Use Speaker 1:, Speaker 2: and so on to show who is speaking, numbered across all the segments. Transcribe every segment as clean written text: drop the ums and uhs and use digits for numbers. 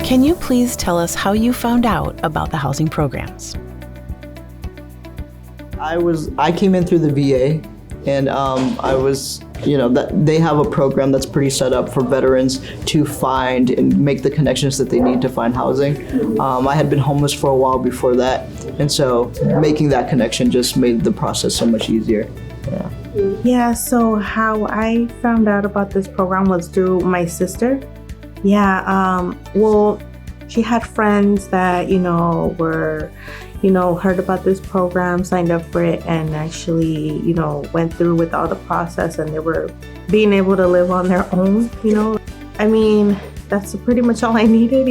Speaker 1: Can you please tell us how you found out about the housing programs?
Speaker 2: I came in through the VA, and that they have a program that's pretty set up for veterans to find and make the connections that they need to find housing. I had been homeless for a while before that, and so making that connection just made the process so much easier.
Speaker 3: Yeah, so how I found out about this program was through my sister. Well, she had friends that, were, heard about this program, signed up for it, and actually, went through with all the process, and they were being able to live on their own, I mean, that's pretty much all I needed,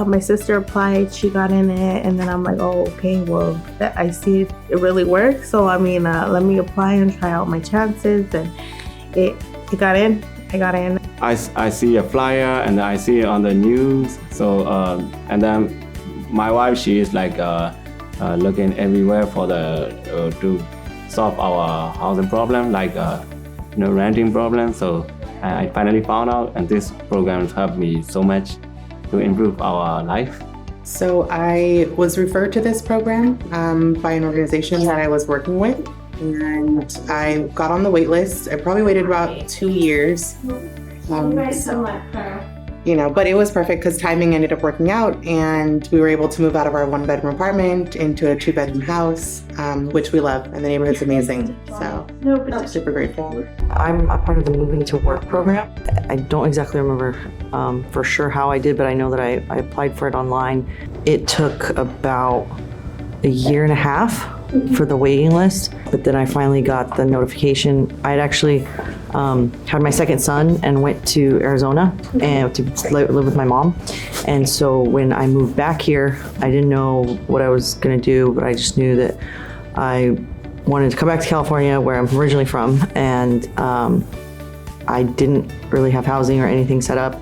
Speaker 3: my sister applied, she got in it, and then I'm like, oh, okay, well, I see it really works, so let me apply and try out my chances, and it got in. I got in.
Speaker 4: I see a flyer and I see it on the news. So and then my wife, she is like looking everywhere for to solve our housing problem, like renting problem. So I finally found out, and this program helped me so much to improve our life.
Speaker 5: So I was referred to this program by an organization that I was working with. And I got on the wait list. I probably waited about 2 years. But it was perfect because timing ended up working out, and we were able to move out of our 1-bedroom apartment into a 2-bedroom house, which we love, and the neighborhood's amazing. So I'm super grateful.
Speaker 6: I'm a part of the Moving to Work program. I don't exactly remember for sure how I did, but I know that I applied for it online. It took about a year and a half for the waiting list, but then I finally got the notification. I'd actually had my second son and went to Arizona and to live with my mom. And so when I moved back here, I didn't know what I was gonna do, but I just knew that I wanted to come back to California, where I'm originally from, and I didn't really have housing or anything set up.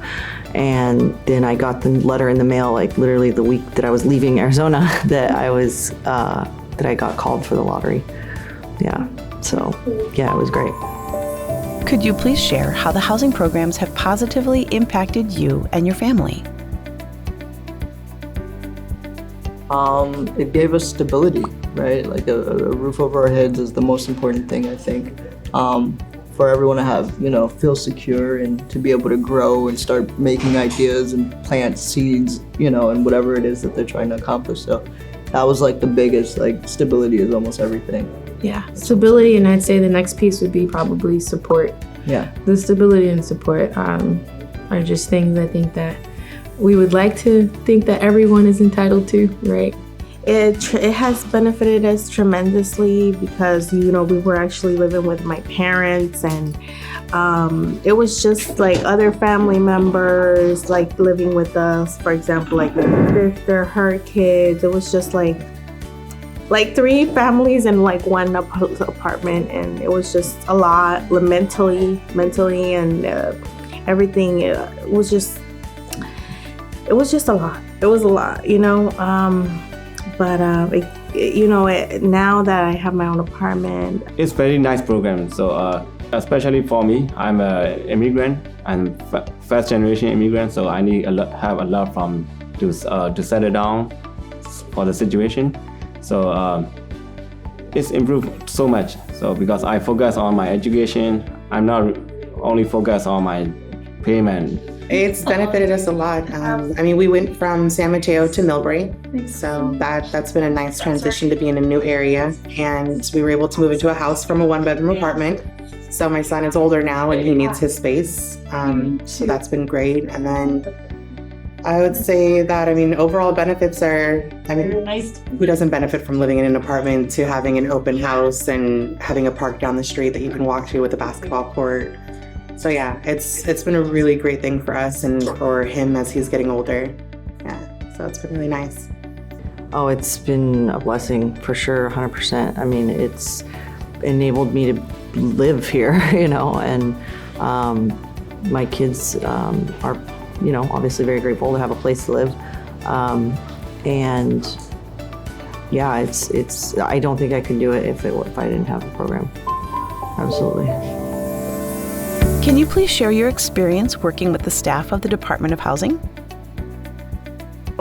Speaker 6: And then I got the letter in the mail, like literally the week that I was leaving Arizona, that I got called for the lottery. So it was great.
Speaker 1: Could you please share how the housing programs have positively impacted you and your family?
Speaker 2: It gave us stability, right? Like a roof over our heads is the most important thing, I think. For everyone to have, feel secure and to be able to grow and start making ideas and plant seeds, and whatever it is that they're trying to accomplish. So that was like the biggest, stability is almost everything.
Speaker 7: Yeah, stability, and I'd say the next piece would be probably support.
Speaker 2: Yeah.
Speaker 7: The stability and support are just things I think that we would like to think that everyone is entitled to, right?
Speaker 3: It has benefited us tremendously because, we were actually living with my parents, and it was just like other family members, like living with us, for example, like my sister, her kids. It was just like 3 families in like one apartment, and it was just a lot mentally and everything. It was just a lot. It was a lot, But now that I have my own apartment,
Speaker 4: it's very nice program. So especially for me, I'm an immigrant and first generation immigrant. So I have a lot to settle down for the situation. So it's improved so much. So because I focus on my education, I'm not only focused on my payment.
Speaker 5: It's benefited us a lot. We went from San Mateo to Millbrae, so that's been a nice transition to be in a new area, and we were able to move into a house from a 1-bedroom apartment. So my son is older now and he needs his space, so that's been great. And then I would say that, overall benefits are, who doesn't benefit from living in an apartment to having an open house and having a park down the street that you can walk to with a basketball court? So yeah, it's been a really great thing for us and for him as he's getting older. Yeah, so it's been really nice.
Speaker 6: Oh, it's been a blessing for sure, 100%. It's enabled me to live here, and my kids are, obviously very grateful to have a place to live. And yeah, it's. I don't think I could do it if I didn't have the program. Absolutely.
Speaker 1: Can you please share your experience working with the staff of the Department of Housing?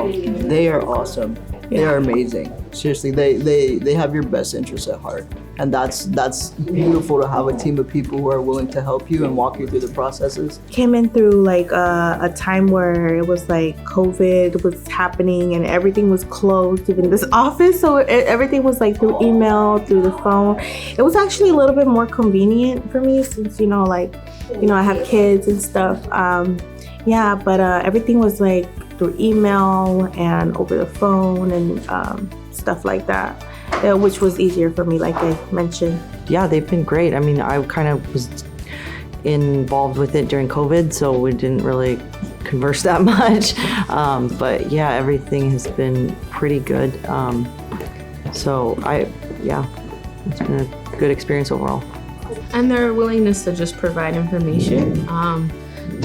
Speaker 2: They are awesome. They are amazing. Seriously, they have your best interests at heart. And that's beautiful to have a team of people who are willing to help you and walk you through the processes.
Speaker 3: Came in through like a time where it was like COVID was happening and everything was closed, even this office. So everything was like through email, through the phone. It was actually a little bit more convenient for me since, I have kids and stuff. But everything was like through email and over the phone and stuff like that, which was easier for me, like I mentioned.
Speaker 6: Yeah, they've been great. I mean, I kind of was involved with it during COVID, so we didn't really converse that much. But yeah, everything has been pretty good. It's been a good experience overall.
Speaker 7: And their willingness to just provide information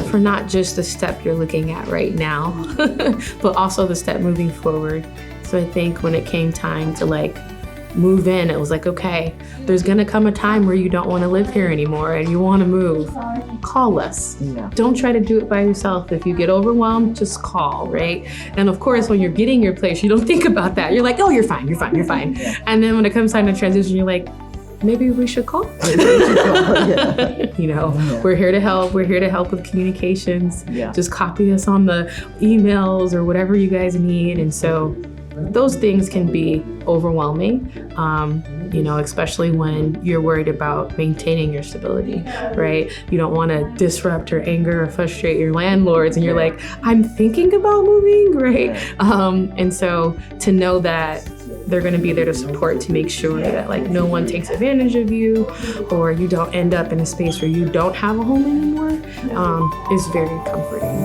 Speaker 7: for not just the step you're looking at right now, but also the step moving forward. So I think when it came time to like move in, it was like, okay, there's gonna come a time where you don't want to live here anymore and you want to move. Call us. Yeah. Don't try to do it by yourself. If you get overwhelmed, just call, right? And of course, when you're getting your place, you don't think about that. You're like, oh, you're fine. Yeah. And then when it comes time to transition, you're like, maybe we should call. We're here to help. We're here to help with communications. Yeah. Just copy us on the emails or whatever you guys need. And so those things can be overwhelming, especially when you're worried about maintaining your stability, right? You don't want to disrupt or anger or frustrate your landlords, and you're like, I'm thinking about moving, right? And so to know that they're going to be there to support, to make sure that like no one takes advantage of you or you don't end up in a space where you don't have a home anymore, is very comforting.